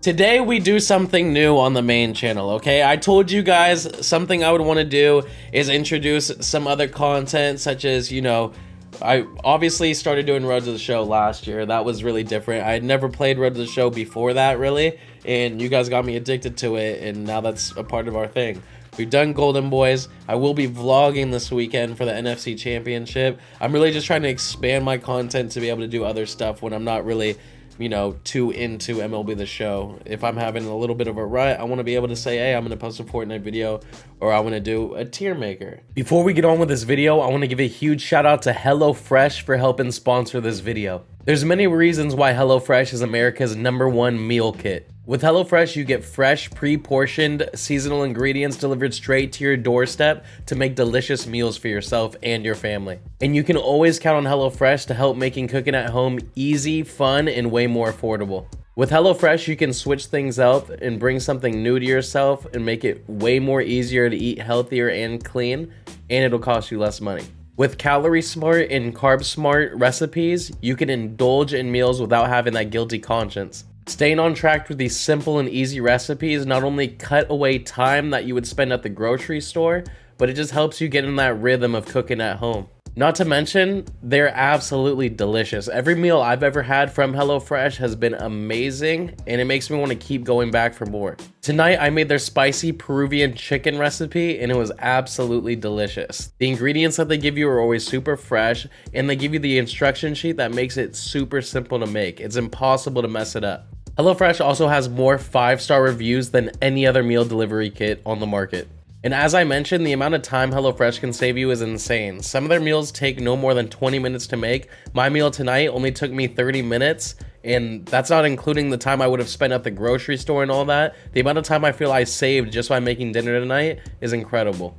Today we do something new on the main channel, okay? I told you guys something I would want to do is introduce some other content, such as, you know, I obviously started doing Road to the Show last year. That was really different. I had never played Road to the Show before that, really, and you guys got me addicted to it, and now that's a part of our thing. We've done Golden Boys. I will be vlogging this weekend for the NFC Championship. I'm really just trying to expand my content to be able to do other stuff when I'm not really, you know, too into MLB the Show. If I'm having a little bit of a rut, I want to be able to say, hey, I'm going to post a Fortnite video, or I want to do a tier maker. Before we get on with this video, I want to give a huge shout out to HelloFresh for helping sponsor this video. There's many reasons why HelloFresh is America's #1 meal kit. With HelloFresh, you get fresh, pre-portioned, seasonal ingredients delivered straight to your doorstep to make delicious meals for yourself and your family. And you can always count on HelloFresh to help making cooking at home easy, fun, and way more affordable. With HelloFresh, you can switch things up and bring something new to yourself and make it way more easier to eat healthier and clean, and it'll cost you less money. With calorie smart and carb smart recipes, you can indulge in meals without having that guilty conscience. Staying on track with these simple and easy recipes not only cut away time that you would spend at the grocery store, but it just helps you get in that rhythm of cooking at home. Not to mention, they're absolutely delicious. Every meal I've ever had from HelloFresh has been amazing, and it makes me want to keep going back for more. Tonight, I made their spicy Peruvian chicken recipe, and it was absolutely delicious. The ingredients that they give you are always super fresh, and they give you the instruction sheet that makes it super simple to make. It's impossible to mess it up. HelloFresh also has more 5-star reviews than any other meal delivery kit on the market. And as I mentioned, the amount of time HelloFresh can save you is insane. Some of their meals take no more than 20 minutes to make. My meal tonight only took me 30 minutes, and that's not including the time I would have spent at the grocery store and all that. The amount of time I feel I saved just by making dinner tonight is incredible.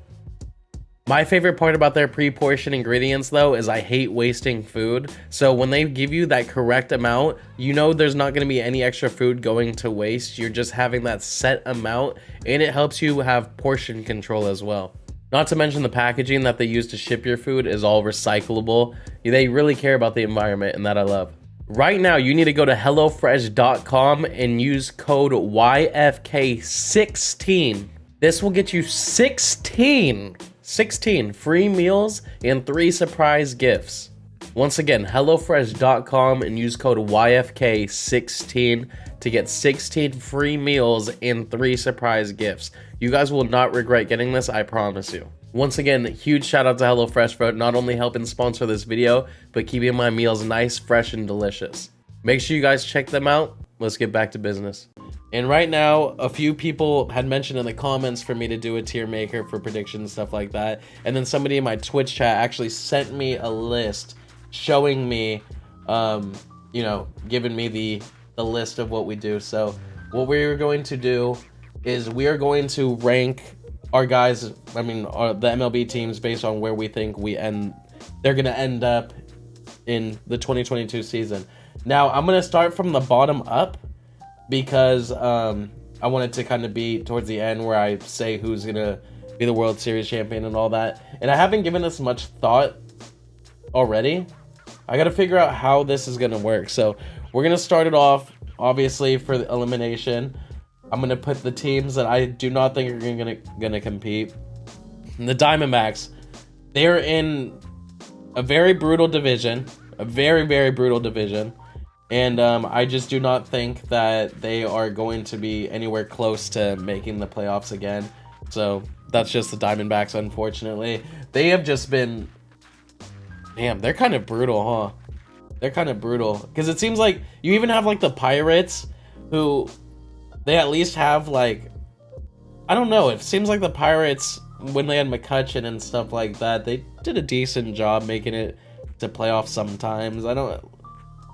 My favorite part about their pre-portioned ingredients, though, is I hate wasting food. So when they give you that correct amount, you know there's not going to be any extra food going to waste. You're just having that set amount, and it helps you have portion control as well. Not to mention the packaging that they use to ship your food is all recyclable. They really care about the environment, and that I love. Right now, you need to go to HelloFresh.com and use code YFK16. This will get you 16 free meals and 3 surprise gifts. Once again, HelloFresh.com and use code YFK16 to get 16 free meals and 3 surprise gifts. You guys will not regret getting this, I promise you. Once again, huge shout out to HelloFresh for not only helping sponsor this video, but keeping my meals nice, fresh, and delicious. Make sure you guys check them out. Let's get back to business. And right now, a few people had mentioned in the comments for me to do a tier maker for predictions, stuff like that. And then somebody in my Twitch chat actually sent me a list showing me, you know, giving me the list of what we do. So what we're going to do is we are going to rank our guys, the MLB teams based on where we think they're going to end up in the 2022 season. Now, I'm going to start from the bottom up, because I wanted to kind of be towards the end where I say who's going to be the World Series champion and all that. And I haven't given this much thought already. I got to figure out how this is going to work. So we're going to start it off, obviously, for the elimination. I'm going to put the teams that I do not think are going to compete. And the Diamondbacks, they're in a very brutal division, a very, very brutal division. And I just do not think that they are going to be anywhere close to making the playoffs again. So that's just the Diamondbacks, unfortunately. They have just been... Damn, they're kind of brutal, huh? They're kind of brutal. Because it seems like you even have, like, the Pirates, who... They at least have, like... I don't know. It seems like the Pirates, when they had McCutchen and stuff like that, they did a decent job making it to playoffs sometimes. I don't...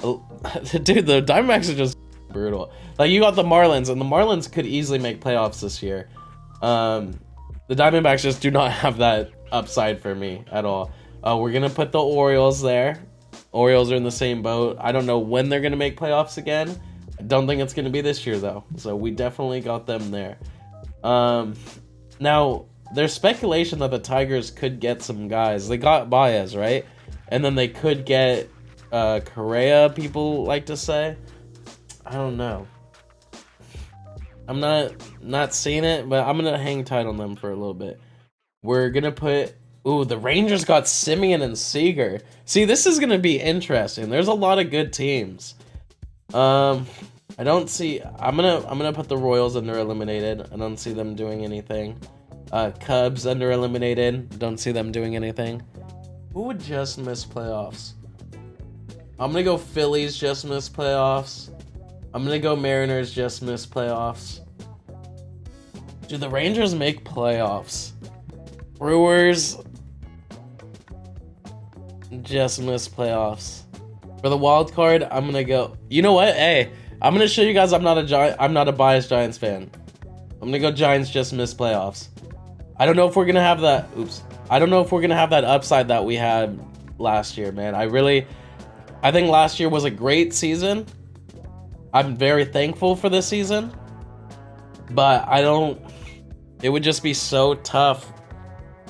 Dude, the Diamondbacks are just brutal. Like, you got the Marlins, and the Marlins could easily make playoffs this year. The Diamondbacks just do not have that upside for me at all. We're gonna put the Orioles there. Orioles are in the same boat. I don't know when they're gonna make playoffs again. I don't think it's gonna be this year, though. So we definitely got them there. Now, there's speculation that the Tigers could get some guys. They got Baez, right? And then they could get Correa, people like to say. I don't know. I'm not seeing it, but I'm gonna hang tight on them for a little bit. We're gonna put. Ooh, the Rangers got Simeon and Seager. See, this is gonna be interesting. There's a lot of good teams. I don't see. I'm gonna put the Royals under eliminated. I don't see them doing anything. Cubs under eliminated. Don't see them doing anything. Who would just miss playoffs? I'm gonna go Phillies just miss playoffs. I'm gonna go Mariners just miss playoffs. Do the Rangers make playoffs? Brewers just miss playoffs. For the wild card, I'm gonna go. You know what? Hey, I'm gonna show you guys I'm not a biased Giants fan. I'm gonna go Giants just miss playoffs. I don't know if we're gonna have that. Oops. I don't know if we're gonna have that upside that we had last year, man. I think last year was a great season. I'm very thankful for this season, but it would just be so tough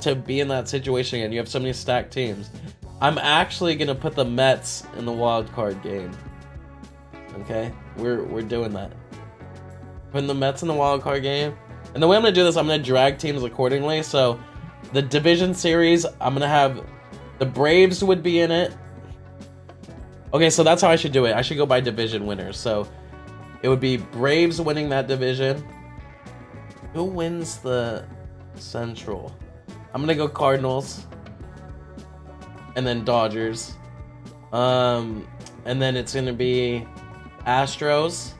to be in that situation again. You have so many stacked teams. I'm actually gonna put the Mets in the wild card game. Okay, we're doing that. Putting the Mets in the wild card game, and the way I'm gonna do this, I'm gonna drag teams accordingly. So, the division series, I'm gonna have the Braves would be in it. Okay, so that's how I should do it. I should go by division winners. So, it would be Braves winning that division. Who wins the Central? I'm gonna go Cardinals. And then Dodgers. And then it's gonna be Astros.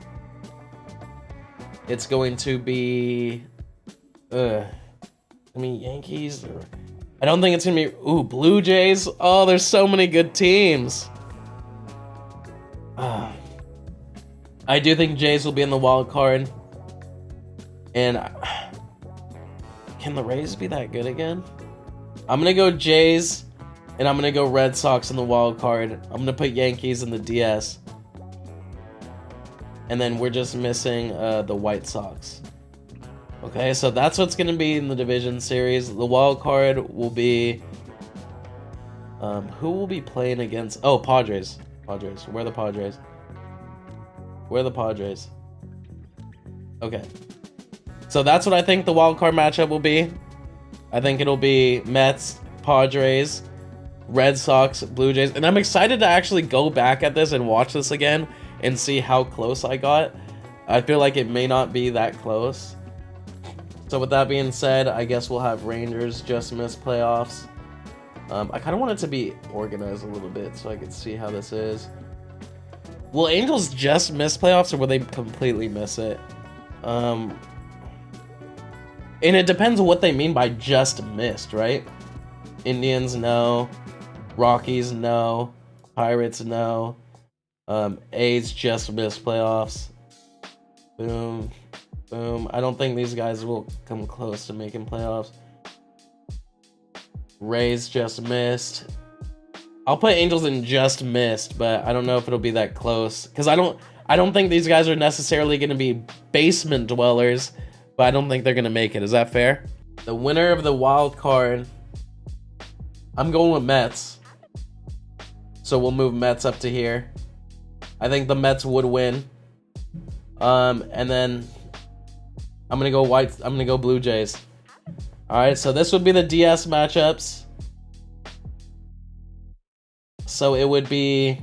It's going to be Yankees. I don't think it's gonna be Blue Jays. Oh, there's so many good teams. I do think Jays will be in the wild card. And can the Rays be that good again? I'm gonna go Jays, and I'm gonna go Red Sox in the wild card. I'm gonna put Yankees in the DS. And then we're just missing the White Sox. Okay, so that's what's gonna be in the division series. The wild card will be who will be playing against? Oh, Padres. Padres. Where are the Padres? Where are the Padres? Okay. So that's what I think the wild card matchup will be. I think it'll be Mets, Padres, Red Sox, Blue Jays. And I'm excited to actually go back at this and watch this again and see how close I got. I feel like it may not be that close. So with that being said, I guess we'll have Rangers just miss playoffs. I kind of want it to be organized a little bit so I can see how this is. Will Angels just miss playoffs, or will they completely miss it? And it depends on what they mean by just missed, right? Indians, no. Rockies, no. Pirates, no. A's just missed playoffs. Boom. Boom. I don't think these guys will come close to making playoffs. Rays just missed. I'll put Angels in just missed, but I don't know if it'll be that close. Because I don't think these guys are necessarily going to be basement dwellers, but I don't think they're going to make it. Is that fair? The winner of the wild card, I'm going with Mets. So we'll move Mets up to here. I think the Mets would win. And then I'm going to go Blue Jays. All right, so this would be the DS matchups. So it would be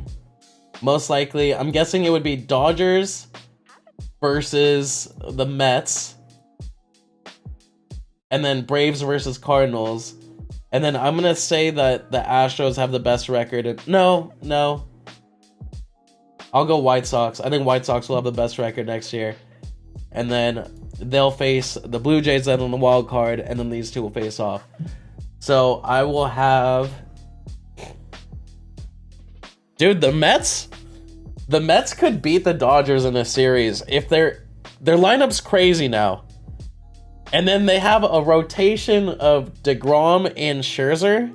most likely, I'm guessing it would be Dodgers versus the Mets. And then Braves versus Cardinals. And then I'm going to say that the Astros have the best record. No. I'll go White Sox. I think White Sox will have the best record next year. And then they'll face the Blue Jays then on the wild card, and then these two will face off. So I will have... Dude, the Mets could beat the Dodgers in a series if their lineup's crazy now. And then they have a rotation of DeGrom and Scherzer.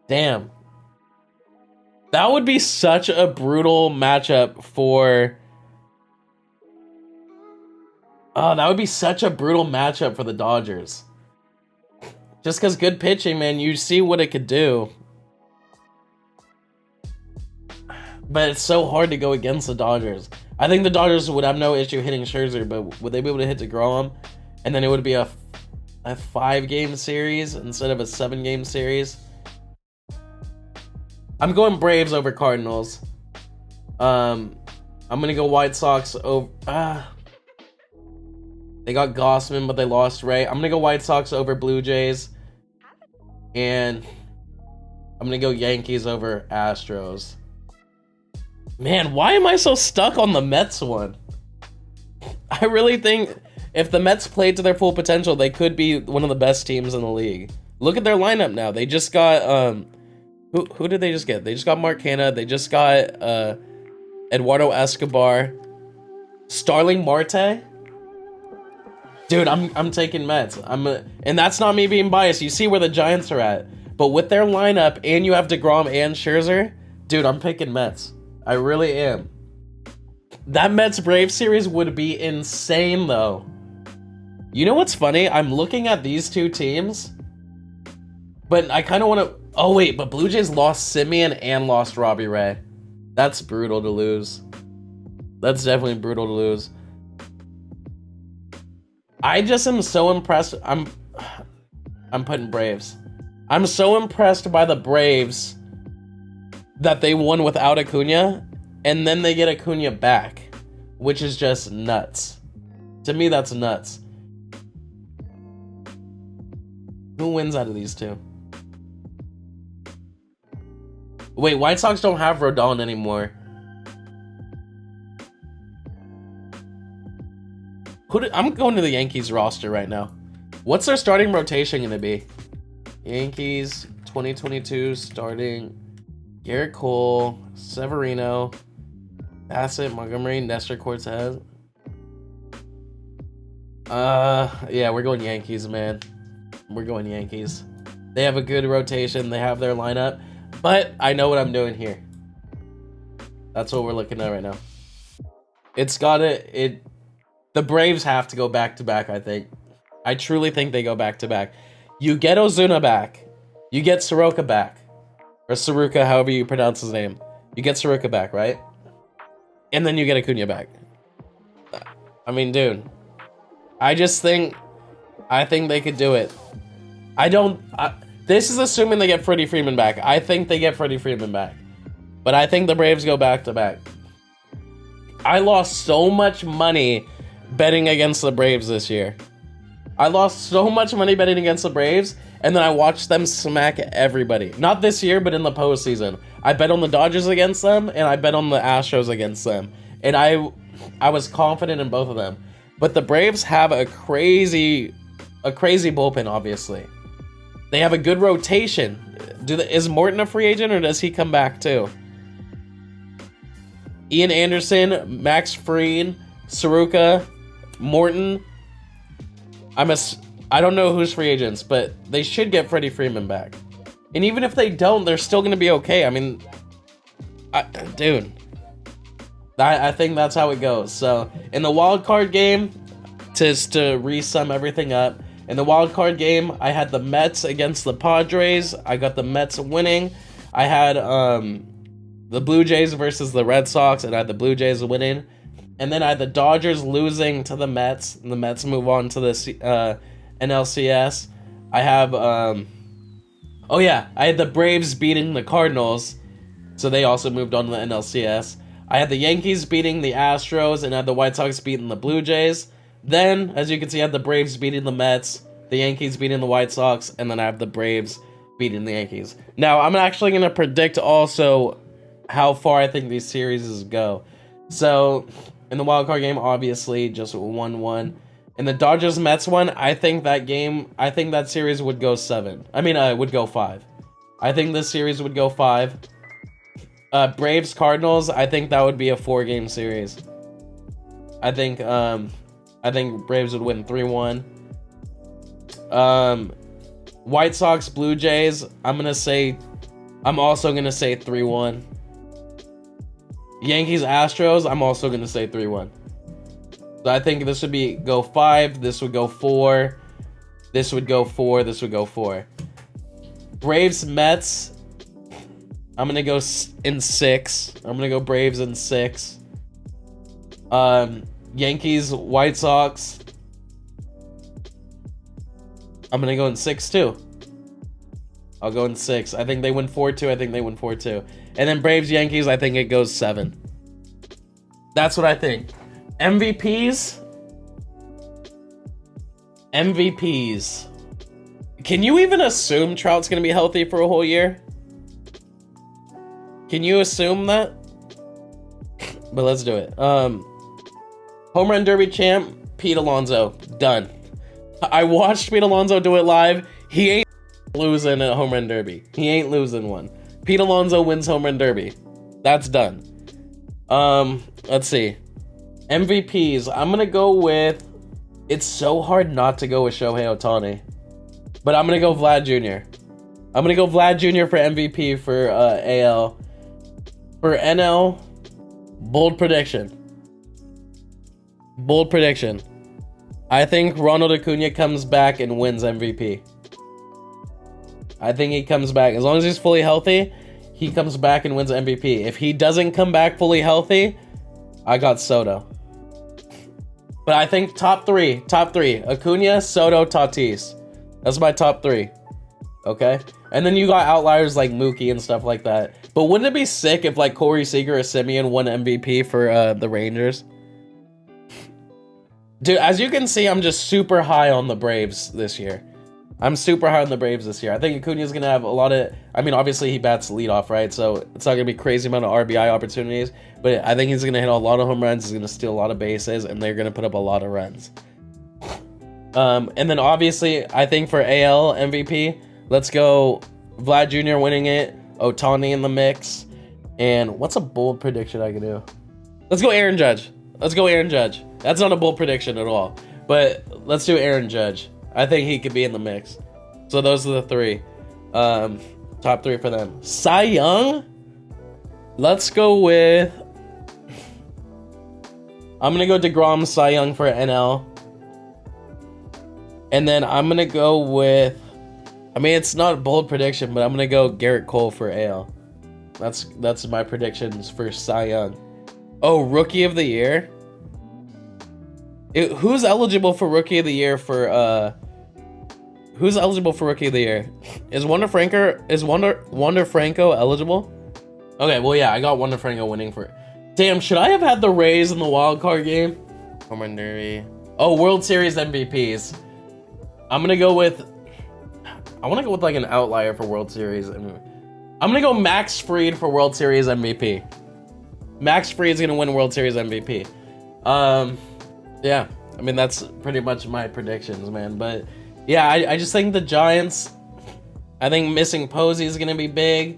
Damn. That would be such a brutal matchup for... Oh, that would be such a brutal matchup for the Dodgers. Just because good pitching, man, you see what it could do. But it's so hard to go against the Dodgers. I think the Dodgers would have no issue hitting Scherzer, but would they be able to hit DeGrom? And then it would be a 5-game series instead of a 7-game series. I'm going Braves over Cardinals. I'm gonna go White Sox over. They got Gossman, but they lost Ray. I'm gonna go White Sox over Blue Jays, and I'm gonna go Yankees over Astros. Man, why am I so stuck on the Mets one? I really think if the Mets played to their full potential, they could be one of the best teams in the league. Look at their lineup now. They just got who did they just get? They just got Mark Hanna. They just got Eduardo Escobar, Starling Marte. Dude, I'm taking Mets. And that's not me being biased. You see where the Giants are at. But with their lineup, and you have DeGrom and Scherzer, dude, I'm picking Mets. I really am. That Mets-Braves series would be insane, though. You know what's funny? I'm looking at these two teams, but I kind of want to... Oh, wait, but Blue Jays lost Simeon and lost Robbie Ray. That's brutal to lose. That's definitely brutal to lose. I just am so impressed. I'm putting Braves. I'm so impressed by the Braves that they won without Acuna, and then they get Acuna back, which is just nuts. To me, that's nuts. Who wins out of these two? Wait, White Sox don't have Rodon anymore. I'm going to the Yankees roster right now. What's their starting rotation going to be? Yankees 2022 starting Garrett Cole, Severino, Bassett, Montgomery, Nestor Cortez. Yeah, we're going Yankees, man. We're going Yankees. They have a good rotation. They have their lineup. But I know what I'm doing here. That's what we're looking at right now. The Braves have to go back-to-back, I think. I truly think they go back-to-back. You get Ozuna back. You get Soroka back. Or Saruka, however you pronounce his name. You get Soroka back, right? And then you get Acuna back. I mean, dude. I think they could do it. This is assuming they get Freddie Freeman back. I think they get Freddie Freeman back. But I think the Braves go back-to-back. I lost so much money betting against the Braves this year. I lost so much money betting against the Braves, and then I watched them smack everybody. Not this year, but in the postseason. I bet on the Dodgers against them, and I bet on the Astros against them. And I was confident in both of them. But the Braves have a crazy bullpen, obviously. They have a good rotation. Is Morton a free agent, or does he come back too? Ian Anderson, Max Fried, Saruka, Morton. I don't know who's free agents, but they should get Freddie Freeman back. And even if they don't, they're still going to be okay. I mean, dude, I think that's how it goes. So in the wild card game, just to re-sum everything up, in the wild card game, I had the Mets against the Padres. I got the Mets winning. I had the Blue Jays versus the Red Sox, and I had the Blue Jays winning. And then I had the Dodgers losing to the Mets, and the Mets move on to the NLCS. I have, I had the Braves beating the Cardinals, so they also moved on to the NLCS. I had the Yankees beating the Astros, and I had the White Sox beating the Blue Jays. Then, as you can see, I had the Braves beating the Mets, the Yankees beating the White Sox, and then I have the Braves beating the Yankees. Now, I'm actually going to predict also how far I think these series go. So, in the wildcard game, obviously, just 1-1. In the Dodgers-Mets one, I think that series would go 7. I mean, would go 5. I think this series would go 5. Braves-Cardinals, I think that would be a 4-game series. I think Braves would win 3-1. White Sox, Blue Jays, I'm also gonna say 3-1. Yankees, Astros, I'm also gonna say 3-1. So I think this would go 5, this would go 4, this would go 4, this would go 4. Braves, Mets, I'm gonna go in 6. I'm gonna go Braves in 6. Yankees, White Sox. I'm gonna go in 6 too. I'll go in 6. I think they win 4-2. I think they win 4-2. And then Braves, Yankees, I think it goes 7. That's what I think. MVPs. MVPs. Can you even assume Trout's gonna be healthy for a whole year? Can you assume that? But let's do it. Home Run Derby champ, Pete Alonso. Done. I watched Pete Alonso do it live. He ain't losing a Home Run Derby. He ain't losing one. Pete Alonso wins Home Run Derby. That's done. Let's see. MVPs. I'm gonna go with... It's so hard not to go with Shohei Ohtani. But I'm gonna go Vlad Jr. I'm gonna go Vlad Jr. for MVP for AL. For NL, bold prediction. Bold prediction. I think Ronald Acuna comes back and wins MVP. I think he comes back. As long as he's fully healthy, he comes back and wins MVP. If he doesn't come back fully healthy, I got Soto. But I think top three. Acuna, Soto, Tatis. That's my top 3. Okay? And then you got outliers like Mookie and stuff like that. But wouldn't it be sick if like Corey Seager or Simeon won MVP for the Rangers? Dude, as you can see, I'm just super high on the Braves this year. I'm super high on the Braves this year. I think Acuna's going to have a lot of... I mean, obviously, he bats leadoff, right? So it's not going to be crazy amount of RBI opportunities. But I think he's going to hit a lot of home runs. He's going to steal a lot of bases. And they're going to put up a lot of runs. And then, obviously, I think for AL MVP, let's go Vlad Jr. winning it. Ohtani in the mix. And what's a bold prediction I can do? Let's go Aaron Judge. Let's go Aaron Judge. That's not a bold prediction at all. But let's do Aaron Judge. I think he could be in the mix. So those are the 3. Top 3 for them. Cy Young? Let's go with... I'm going to go DeGrom, Cy Young for NL. And then I'm going to go with... I mean, it's not a bold prediction, but I'm going to go Garrett Cole for AL. That's my predictions for Cy Young. Oh, Rookie of the Year? Who's eligible for Rookie of the Year for... Who's eligible for Rookie of the Year? Is Wander Franco eligible? Okay, well, yeah, I got Wander Franco winning for... Damn, should I have had the Rays in the wild card game? Home Run Derby. Oh, World Series MVPs. I'm gonna go with... I want to go with like an outlier for World Series. I'm gonna go Max Fried for World Series MVP. Max Fried's gonna win World Series MVP. Yeah, I mean, that's pretty much my predictions, man. But yeah, I just think the Giants, I think missing Posey is gonna be big.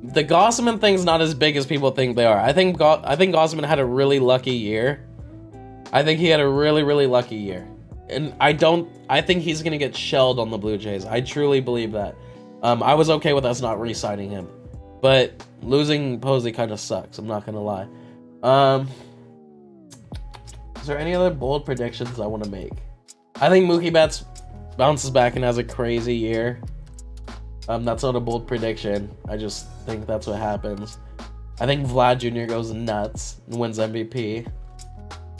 The Gossman thing's not as big as people think they are. I think Gossman had a really lucky year. I think he had a really lucky year. And I think he's gonna get shelled on the Blue Jays. I truly believe that. I was okay with us not re-signing him. But losing Posey kind of sucks, I'm not gonna lie. Is there any other bold predictions I want to make? I think Mookie Betts bounces back and has a crazy year. That's not a bold prediction. I just think that's what happens. I think Vlad Jr. goes nuts and wins MVP.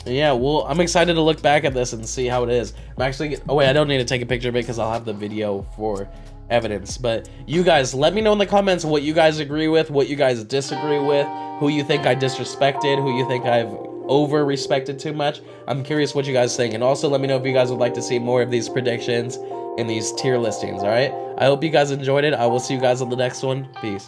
Yeah, well, I'm excited to look back at this and see how it is. I'm actually... Oh, wait, I don't need to take a picture of it because I'll have the video for evidence. But you guys, let me know in the comments what you guys agree with, what you guys disagree with, who you think I disrespected, who you think I've over-respected too much. I'm curious what you guys think. And also, let me know if you guys would like to see more of these predictions and these tier listings, all right? I hope you guys enjoyed it. I will see you guys on the next one. Peace.